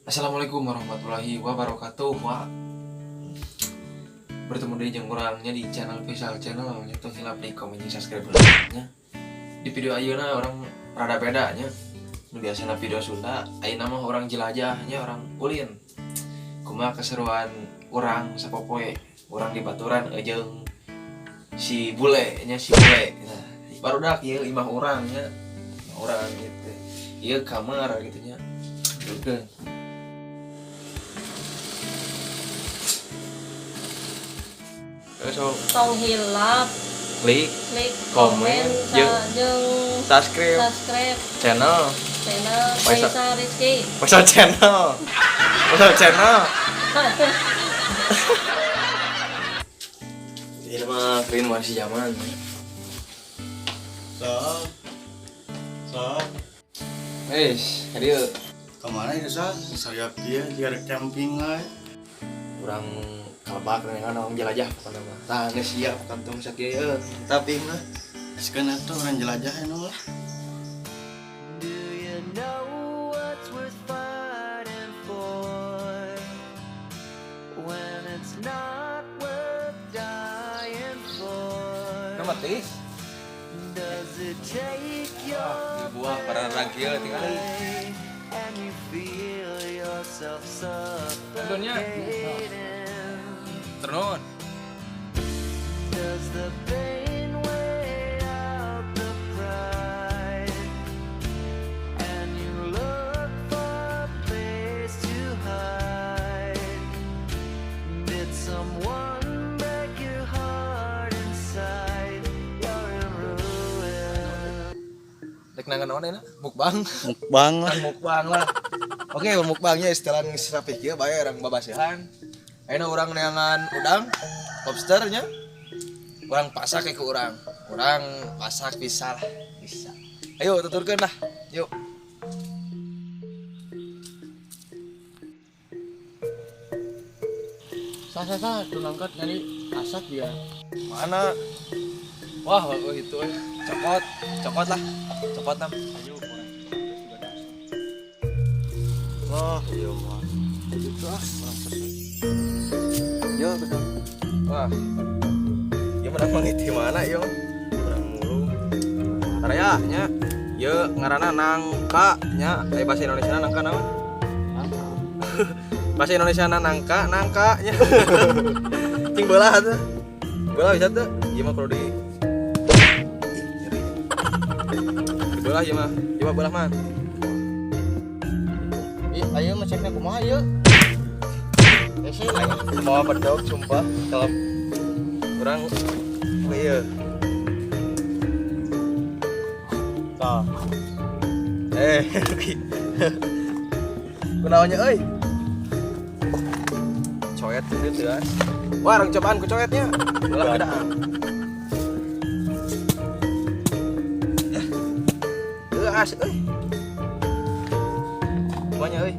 Assalamualaikum warahmatullahi wabarakatuh. Wah, bertemu dengan jeung urangnya di channel Faisal Channel. Nyetung hilap di komen subscribe nya. Di video ayeuna orang rada bedanya. Biasana video Sunda, ayeuna mah orang jelajahnya orang ulin. Kumaha keseruan urang sapopoe, urang di baturan jeung si bule nya si bule. Nah, barudak ieu 5 urangnya. Orang gitu. Ieu kamar gitu nya. Dukeun. Tong hilap klik komen jeung jeung subscribe channel Faisal Rizky. Faisal channel ini mah keren masih zaman hadieu kemana itu saya dia camping lah urang kalebak dengan orang jelajah pokoknya mah tah geus siap kantong sakieu tapi mah sekarang itu orang jelajah ya lah. mati buah para ragil tinggal tentunya turun nangan naon enak mukbang lah oke mukbangnya istilah rapih kieu bae urang babasihan ayeuna urang neangan udang lobsternya urang pasak ke urang pasak bisa ayo tuturkeun lah yuk Sasa tunangkat nyari asak dia mana wah itu cokot lah cokot nam wah iya mah gitu orang pesen yo betul wah ya menang mangiti mana yo orang mulu taraya nya ye ngaranna nangka nya bahasa Indonesia nangka naon bahasa Indonesia nangka nya cing belah tuh belah bisa tuh ieu mah kudu di belah ieu mah coba belah man ayo ngeceknya kumaha ieu mau pedok sumpah kalau orang iya tah kenawanya euy coet gitu ya wah orang cobaan ku coetnya belah gedaan asik euy semuanya euy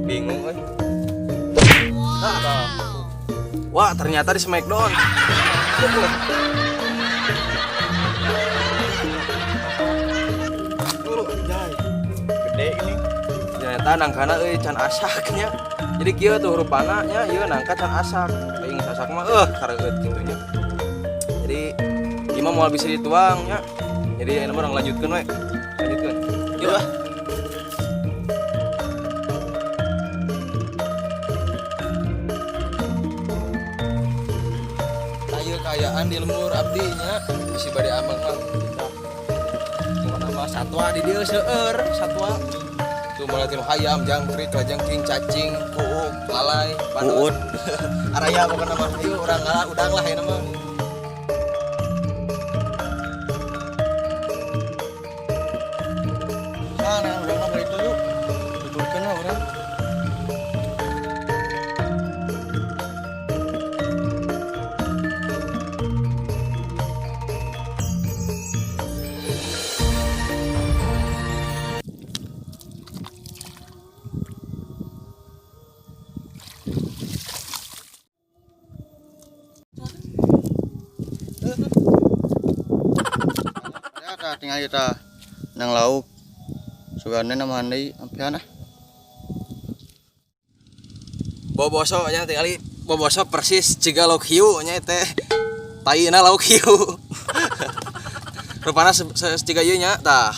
bingung euy wah ternyata di Smackdown gede ini ternyata nangkana euy can asaknya jadi kieu tuh rupana nya ieu nangka can asak aing asak mah kareueut kitu nya jadi ieu mah moal bisa dituang nya jadi ayeuna mah lanjutkeun we yuk lah kayaan di lembur abdinya bisi bade amang mah cuma nama satwa di dieu seueur satwa cuma latim hayam jangkrik lajengking cacing kuuk lalai panut araya pokona mah ayo urang ngalah udang lah ayeuna mah sana urang mah itu yuk tuturkeun mah urang tinggal kita nang lauk sugane nama handai ampian boboso nya tingali boboso persis ciga lauk hiu nya teh taina lauk hiu rupana ciga ieu nya tah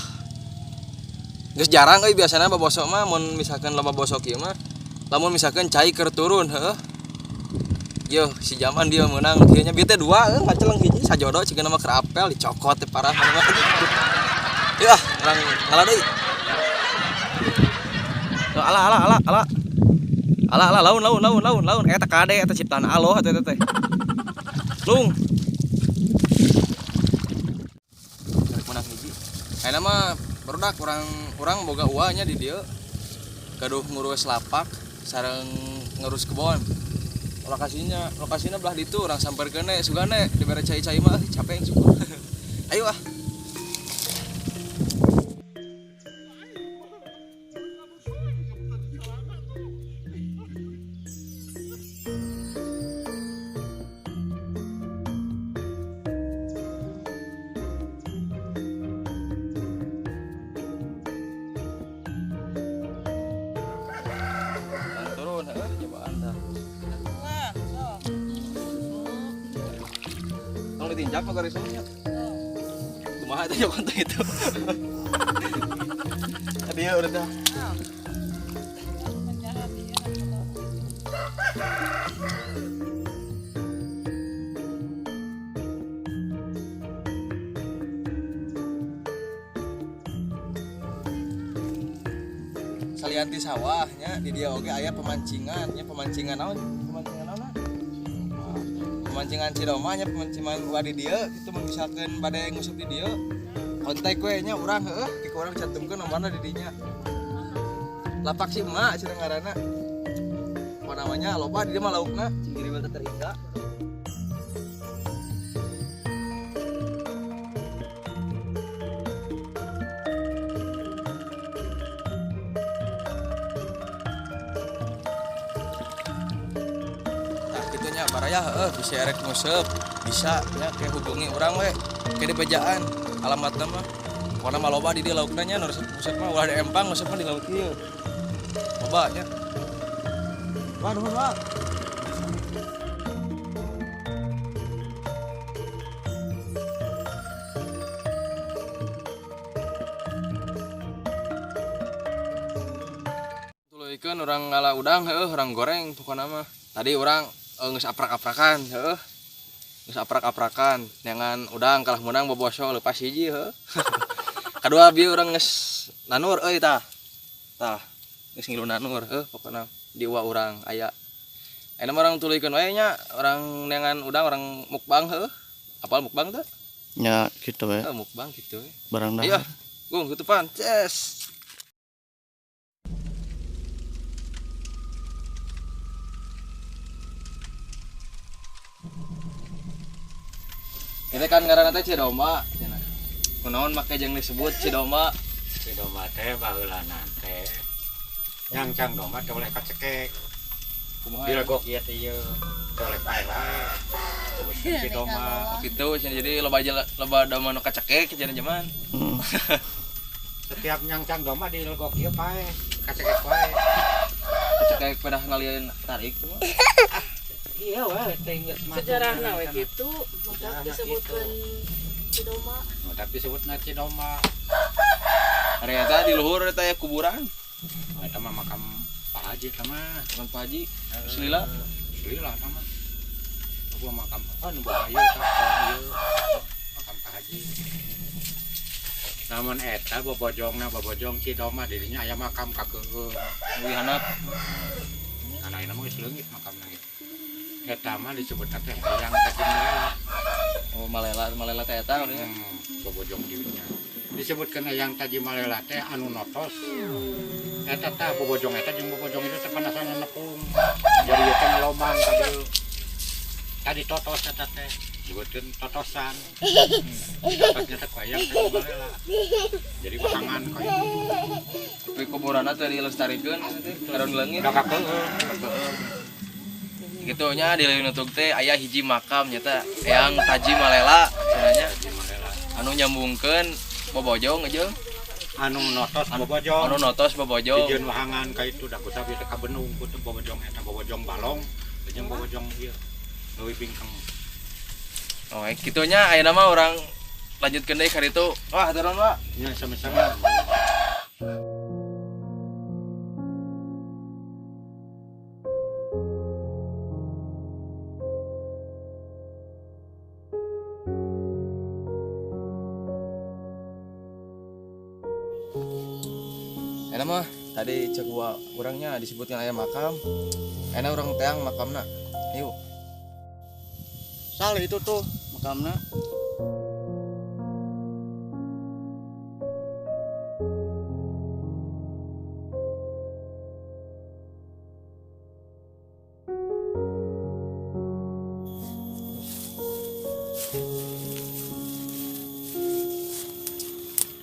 geus jarang euy biasana boboso mah mun misalkan loba boso kieu mah lamun misalkan cai keur turun heuh yo si zaman dia menang kieu nya bieu teh 2 ngaceleng hiji sajodo ciga nama keur apel dicokot teh parah mah ya orang ngalah deui ala laun eta kade eta ciptaan Allah eta teh lung rek menang hiji ayeuna mah barudak urang boga uwa nya di dieu gaduh ngurus lapak sareng ngurus kebon lokasinya belah ditu urang samperkeun we sugane dibere cai-cai mah capek suku ayo ah ditinjak mah garisnya kumaha eta jo konten itu dia udah dah salianti sawahnya di dia oge aya pemancingan naon pemancingan Cidoma nya pemancingan di dieu kitu mun misalkeun bade ngusuk di dieu kontak we nya urang heuh ti urang cantumkeun nomorna di dinya lapak si emak cenah ngaranna apa namanya loba di dieu mah laukna cingiri mah terhingga baraya bisa erek ngusep bisa nya kayak hubungi orang we ke dipejaan alamatna mah warna mah loba di dieu laukna nya nu ngusep mah ulah di empang ngusep mah di laut ieu loba nya waduh Pak tuluikeun urang ngala udang heuh urang goreng pokona mah tadi urang geus aprak-aprakan heuh geus aprak-aprakan nyangan udang kalah menang boboso leupas hiji heuh kadua bieu urang geus nanur euy tah geus ngilu nanur heuh pokona di uwa urang aya ayeuna urang tuluykeun wae nya urang nyangan udang urang mukbang heuh apal mukbang teh nya kitu we mukbang kitu we barang dah iya gung tutupan ces. Ini kan ngaranna teh Cidoma cenah. Kunaon make jeung disebut Cidoma? Cidoma teh baheulana teh nyangcang domba teh oleh kacekek. Kumaha? Dilegok ieu teh ieu teh oleh pae wae. Cidoma Kitu jadi loba domba nu kacekek cenah zaman. Setiap nyangcang domba dilegok ieu pae, kacekek wae. Kacekek pedah ngalian tarik mah. Iya wah, geus sejarahna we kitu maka disebutkeun Cidoma. Tapi disebutna Cidoma. Ternyata di luhur eta aya kuburan. Eta mah makam Pak Haji eta mah. Makam Pak Haji. Selila eta mah. Gua makam apa nu bahaya eta ieu. Makam Pak Haji. Namun eta bobojong Cidoma dirinya aya makam kakeueung. Wi hanap. Anak-anak mah geus leungit makamna gitu. Eta mah disebut teh Eyang Taji Malela. Oh Malela teh eta bobojong dirinya. Disebutkeun Eyang Taji Malela teh anu notos. Eta teh bobojong eta jeung bobojong itu teh panasana nepung. Jadi ieu teh ngelombang ka dieu. Tadi totos eta teh disebutkeun totosan. Totosnya teh ku Eyang Taji Malela. Jadi pasangan ka itu. Tapi kuburanna teh dilestarikeun teh karon leungit. Da kakeueung. Gitu nya di Leunutuk teh aya hiji makam nyata Eyang Taji Malela cenanya anu nyambungkeun bobojong aja anu notos bobojong anu notos bobojong dijieun wahangan ka itu da kusabi teh ka benung ku teh bobojong eta bobojong balong jeung bobojong ieu leuwih bingkeng. oh kitunya ayeuna mah orang lanjutkeun deui ka ditu. Wah haturun Pak. Nya sama-sama. Enak mah tadi cek orangnya disebutkan ayam makam. Enak orang teang makamna. Yuk. Sal itu tuh makamna.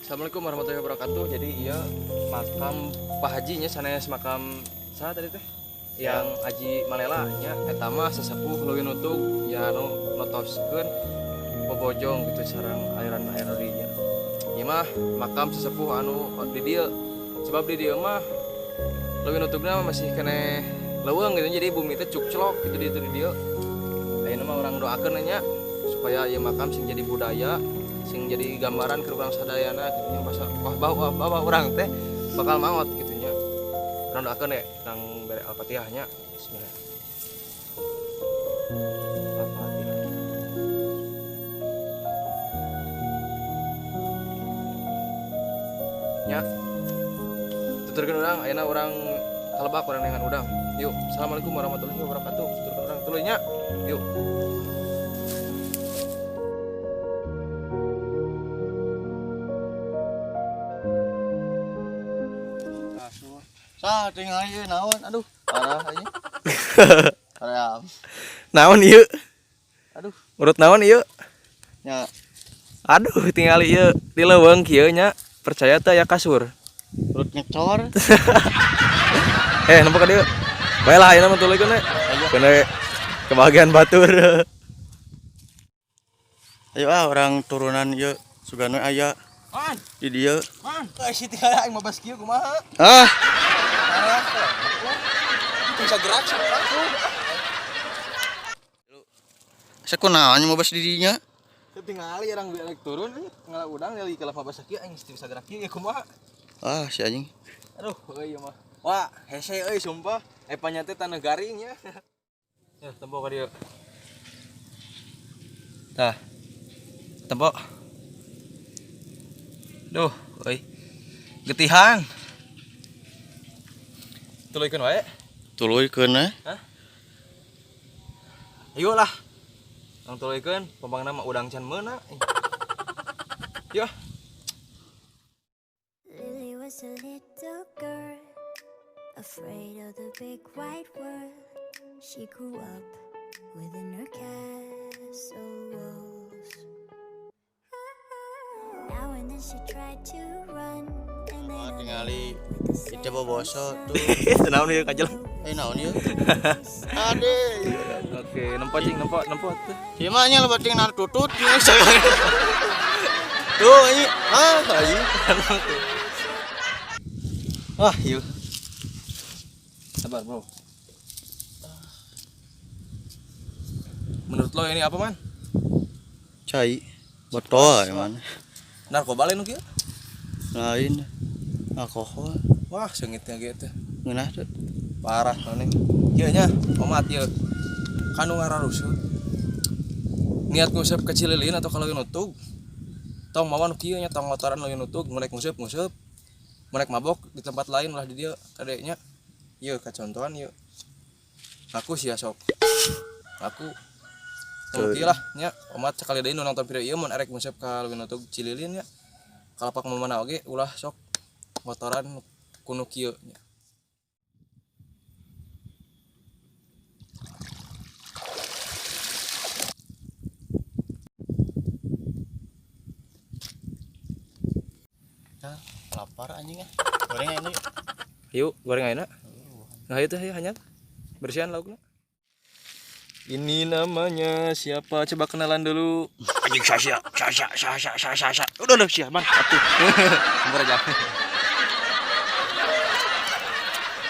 Assalamualaikum warahmatullahi wabarakatuh. Jadi iya makam Pak Haji nya sanes makam saha tadi teh? Yang Haji Malela nya eta mah sesepuh leuwih nutug ya anu notoskeun bobojong gitu sareng airan di dieu. Ieu mah makam sesepuh anu di dieu. Sebab di dieu mah leuwih nutugna masih keneh leuweung gitu jadi bumi teh cukclok gitu di dieu. Ayeuna mah urang doakeun nya supaya ieu makam sing jadi budaya sing jadi gambaran ke urang sadayana gitunya basa wah bawa urang teh bakal maot gitunya. Urang doakeun ya nang bere Al-Fatihahnya. Bismillah. Al-Fatihah. Nya. Tuturkeun urang ayeuna urang kalebak urang dengan udang. Yuk, assalamualaikum warahmatullahi wabarakatuh. Tuturkeun urang tuluy nya. Yuk. Sah tinggal ieu naon aduh parah aja. Parah. Naon ieu? Aduh Urut naon ieu? nya Aduh, tinggal ieu di leuweung kieu nya. Percaya teh aya kasur. urut ngecor. Nempo ka dieu. Bae lah ayeuna mah tuluykeun we. Kene kebahagiaan batur. Ayo orang turunan ieu sugana aya Man, di dieu. man. Si tinggal aing mah bas kieu kumaha? Ah, Bisa gerak sih langsung. saya kunaon mau bas di dinya? Ketinggali orang biar turun ngala udang dari kalau mah bas kieu aing bisa gerak kieu kumaha? Ah, si anjing. Aduh, euy mah. Wah, hese euy sumpah. Epanya teh tanah garing nya. Ya, tempo ka dieu. Tah. Tempo. Duh, euy. Getihan. Tuluykeun wae. Tuluykeun eh. Ayo lah. Nang tuluykeun pembangna mah udang can meuna. Yo. Lily was a little girl, afraid of the big white world. She grew up within her castle walls. Now and then she tried to run, and Oh, then tingali itu boboso tuh. Naon ieu kajel. Naon ieu? Ade. Oke, nempo cing, nempo tuh. Si mah nya lebeting nar tutut nya. Tuh, ini Ayo. Wah, yuk. Sabar, Bro. Menurut lo ini apa, Man? cai botol ya mana? Narkoba lain kieu? Lain alkohol. Wah, seungitnya gitu. Ngeunah tuh. Parah nih. Ieu nya, omat ieu. Kanu ngararusuh. Niat nguseup ke Cililin atau kalau nutug. Tong mawan kieu nya tong motoran leuwih nutug, mulek nguseup. Mulek mabok di tempat lain ulah di dieu kadenya. Ieu kacontohan ieu. Aku sia sok. Aku Oke lah, nya omat sekali deui nu nonton video ieu mun arek nguseup ka leuwih nutug Cililin nya. Kalapak mamana oge ulah sok motoran kuno kieu nya. Lapar anjing ah. Goreng ini. Yuk, goreng ayeuna. Nah itu hanya bersihan laukna. Ini namanya siapa? Coba kenalan dulu. Anjing Sasha. Udah siaman atuh. Bentar aja.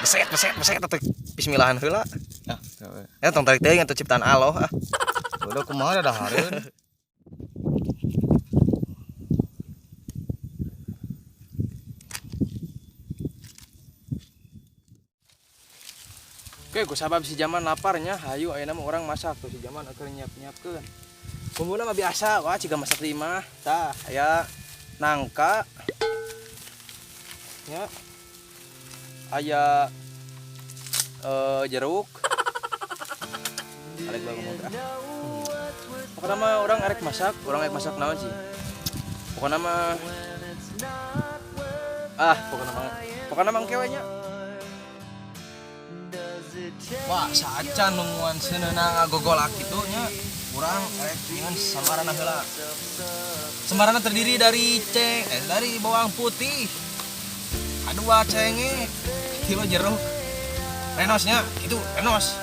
Beset atuh. Bismillahan heula. Ya tong tarik teuing atuh ciptaan Allah. Udah kumaha dah hareun. Oke, ku sabab si Jaman laparnya, hayu ayeuna mah orang masak tuh si Jaman keur nyiap-nyiapkeun. Bumbuna mah biasa, wah ciga masak di imah. Tah, aya nangka. Ya. Aya jeruk. Arek bae ngomong. Pokokna mah orang arek masak naon sih? Pokokna mah pokokna mah engke we nya. Wah, saacan nungguan seuneuna ngagogolak kitu nya. Urang arek nyeun sambarana heula. Sambarana terdiri dari dari bawang putih. Adua cenge, kilo jeruk. Renosnya itu renos.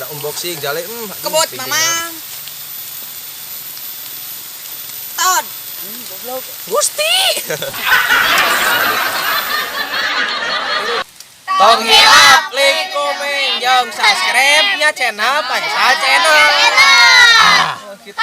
Ada unboxing jale Kebot mamang. Ton. Gusti. Tong hilap, like, komen, jeung subscribe nya channel Pansal Channel. Gitu.